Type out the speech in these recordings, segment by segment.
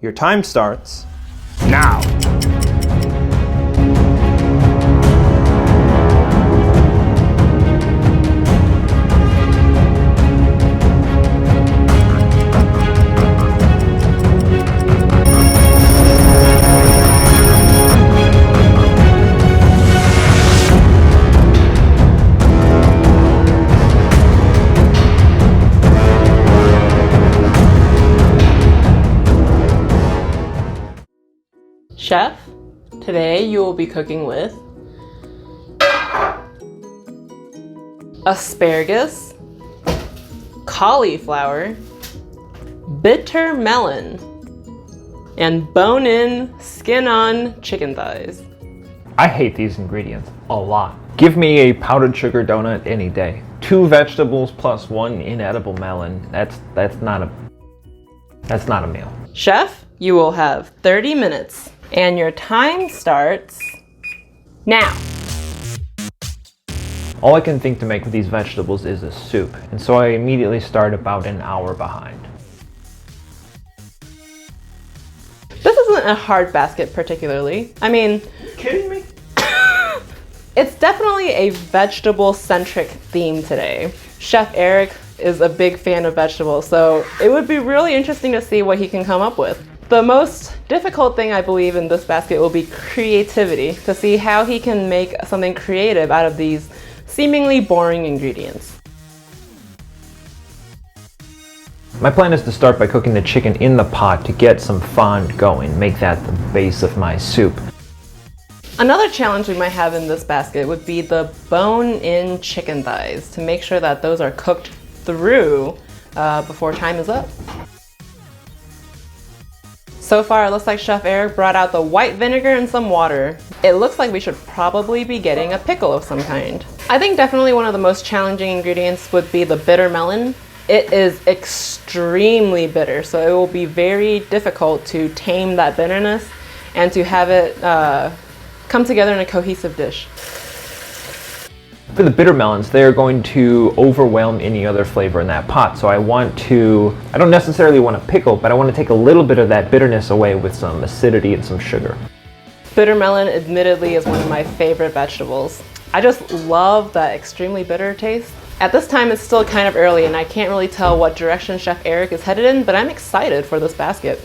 Your time starts now. Chef, today you will be cooking with asparagus, cauliflower, bitter melon, and bone-in, skin-on chicken thighs. I hate these ingredients a lot. Give me a powdered sugar donut any day. 2 vegetables plus 1 inedible melon. That's not a meal. Chef, you will have 30 minutes. And your time starts now. All I can think to make with these vegetables is a soup, and so I immediately start about an hour behind. This isn't a hard basket particularly. I mean, Kidding me? it's definitely a vegetable-centric theme today. Chef Eric is a big fan of vegetables, so it would be really interesting to see what he can come up with. The most difficult thing I believe in this basket will be creativity, to see how he can make something creative out of these seemingly boring ingredients. My plan is to start by cooking the chicken in the pot to get some fond going, make that the base of my soup. Another challenge we might have in this basket would be the bone-in chicken thighs, to make sure that those are cooked through before time is up. So far, it looks like Chef Eric brought out the white vinegar and some water. It looks like we should probably be getting a pickle of some kind. I think definitely one of the most challenging ingredients would be the bitter melon. It is extremely bitter, so it will be very difficult to tame that bitterness and to have it come together in a cohesive dish. For the bitter melons, they are going to overwhelm any other flavor in that pot, so I don't necessarily want to pickle, but I want to take a little bit of that bitterness away with some acidity and some sugar. Bitter melon admittedly is one of my favorite vegetables. I just love that extremely bitter taste. At this time it's still kind of early and I can't really tell what direction Chef Eric is headed in, but I'm excited for this basket.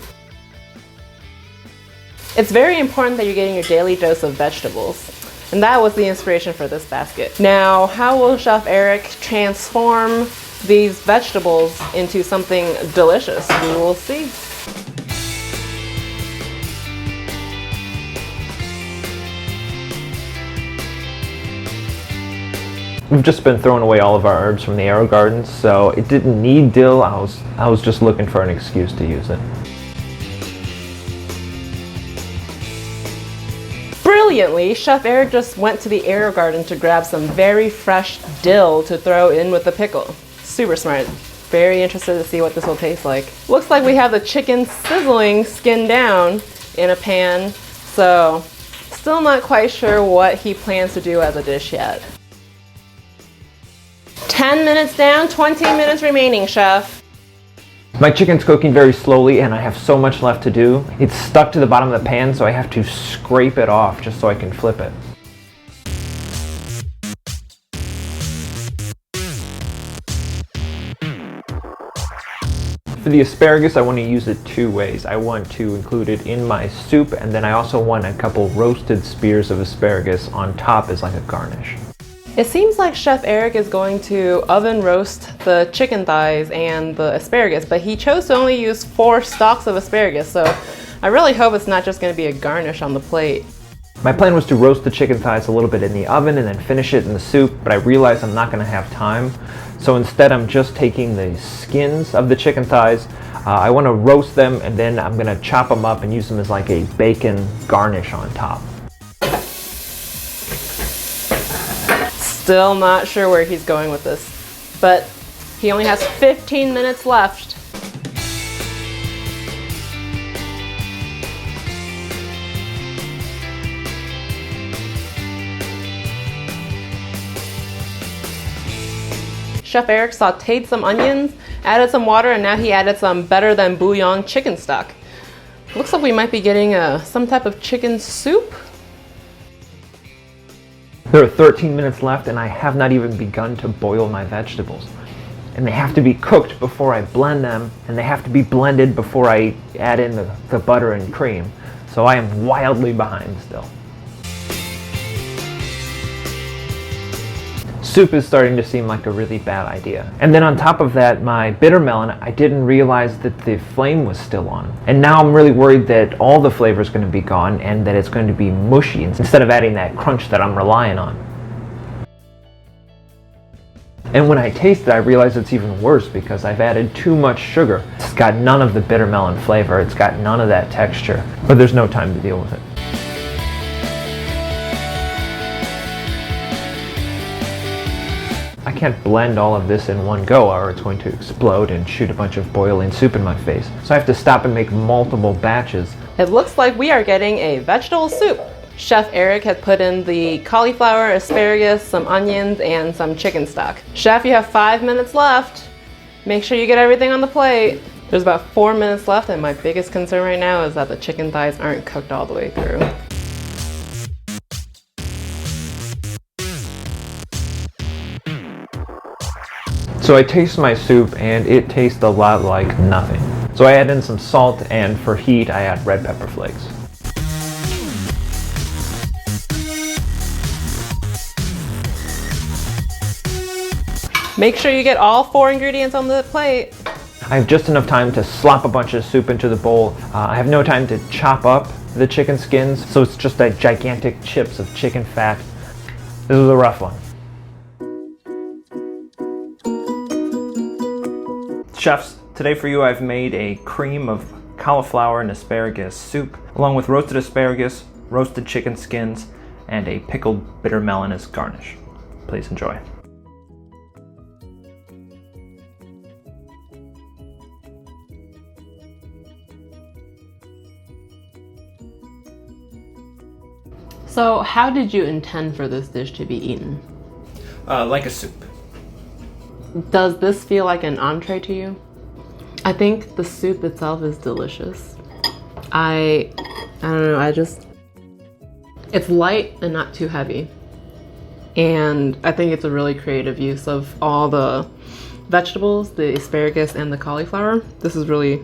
It's very important that you're getting your daily dose of vegetables. And that was the inspiration for this basket. Now, how will Chef Eric transform these vegetables into something delicious? We will see. We've just been throwing away all of our herbs from the Arrow Gardens, so it didn't need dill. I was just looking for an excuse to use it. Brilliantly, Chef Eric just went to the Arrow Garden to grab some very fresh dill to throw in with the pickle. Super smart. Very interested to see what this will taste like. Looks like we have the chicken sizzling skin down in a pan, so still not quite sure what he plans to do as a dish yet. 10 minutes down, 20 minutes remaining, Chef. My chicken's cooking very slowly and I have so much left to do. It's stuck to the bottom of the pan, so I have to scrape it off just so I can flip it. For the asparagus, I want to use it 2 ways. I want to include it in my soup, and then I also want a couple roasted spears of asparagus on top as like a garnish. It seems like Chef Eric is going to oven roast the chicken thighs and the asparagus, but he chose to only use 4 stalks of asparagus, so I really hope it's not just going to be a garnish on the plate. My plan was to roast the chicken thighs a little bit in the oven and then finish it in the soup, but I realized I'm not going to have time. So instead I'm just taking the skins of the chicken thighs. I want to roast them and then I'm going to chop them up and use them as like a bacon garnish on top. Still not sure where he's going with this, but he only has 15 minutes left. Chef Eric sauteed some onions, added some water, and now he added some better than bouillon chicken stock. Looks like we might be getting some type of chicken soup. There are 13 minutes left and I have not even begun to boil my vegetables. And they have to be cooked before I blend them, and they have to be blended before I add in the butter and cream. So I am wildly behind still. Soup is starting to seem like a really bad idea. And then on top of that, my bitter melon, I didn't realize that the flame was still on. And now I'm really worried that all the flavor is going to be gone and that it's going to be mushy instead of adding that crunch that I'm relying on. And when I taste it, I realize it's even worse because I've added too much sugar. It's got none of the bitter melon flavor, it's got none of that texture, but there's no time to deal with it. I can't blend all of this in one go or it's going to explode and shoot a bunch of boiling soup in my face. So I have to stop and make multiple batches. It looks like we are getting a vegetable soup. Chef Eric had put in the cauliflower, asparagus, some onions, and some chicken stock. Chef, you have 5 minutes left. Make sure you get everything on the plate. There's about 4 minutes left, and my biggest concern right now is that the chicken thighs aren't cooked all the way through. So I taste my soup and it tastes a lot like nothing. So I add in some salt, and for heat I add red pepper flakes. Make sure you get all 4 ingredients on the plate. I have just enough time to slop a bunch of soup into the bowl. I have no time to chop up the chicken skins, so it's just like gigantic chips of chicken fat. This was a rough one. Chefs, today for you I've made a cream of cauliflower and asparagus soup, along with roasted asparagus, roasted chicken skins, and a pickled bitter melon as garnish. Please enjoy. So how did you intend for this dish to be eaten? Like a soup. Does this feel like an entree to you? I think the soup itself is delicious. I don't know, it's light and not too heavy. And I think it's a really creative use of all the vegetables, the asparagus and the cauliflower. This is really,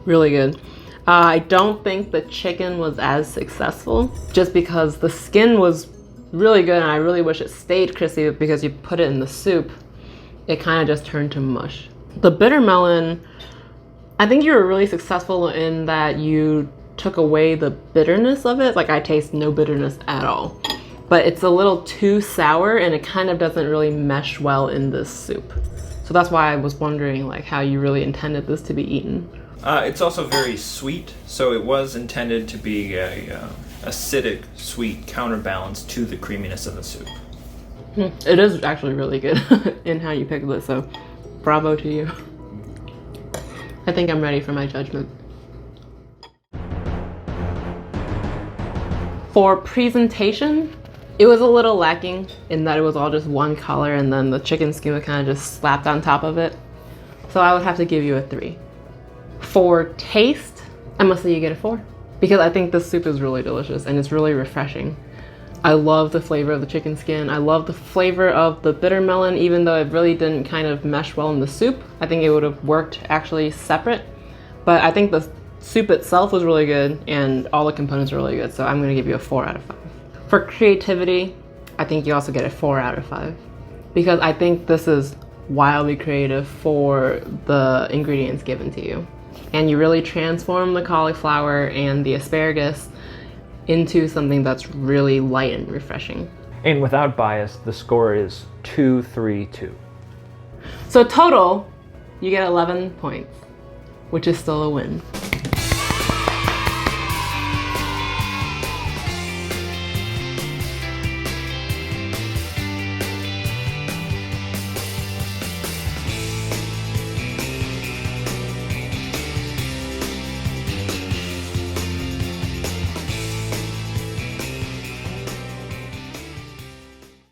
really good. I don't think the chicken was as successful just because the skin was really good and I really wish it stayed crispy, but because you put it in the soup, it kind of just turned to mush. The bitter melon, I think you were really successful in that you took away the bitterness of it. Like I taste no bitterness at all, but it's a little too sour and it kind of doesn't really mesh well in this soup. So that's why I was wondering like how you really intended this to be eaten. It's also very sweet, so it was intended to be a acidic, sweet counterbalance to the creaminess of the soup. It is actually really good in how you picked it, so bravo to you. I think I'm ready for my judgment. For presentation, it was a little lacking in that it was all just one color and then the chicken skin was kind of just slapped on top of it. So I would have to give you a 3. For taste, I must say you get a 4 because I think this soup is really delicious and it's really refreshing. I love the flavor of the chicken skin. I love the flavor of the bitter melon, even though it really didn't kind of mesh well in the soup. I think it would have worked actually separate, but I think the soup itself was really good and all the components are really good, so I'm gonna give you a 4 out of 5. For creativity, I think you also get a 4 out of 5 because I think this is wildly creative for the ingredients given to you. And you really transform the cauliflower and the asparagus into something that's really light and refreshing. And without bias, the score is 2-3-2. So total, you get 11 points, which is still a win.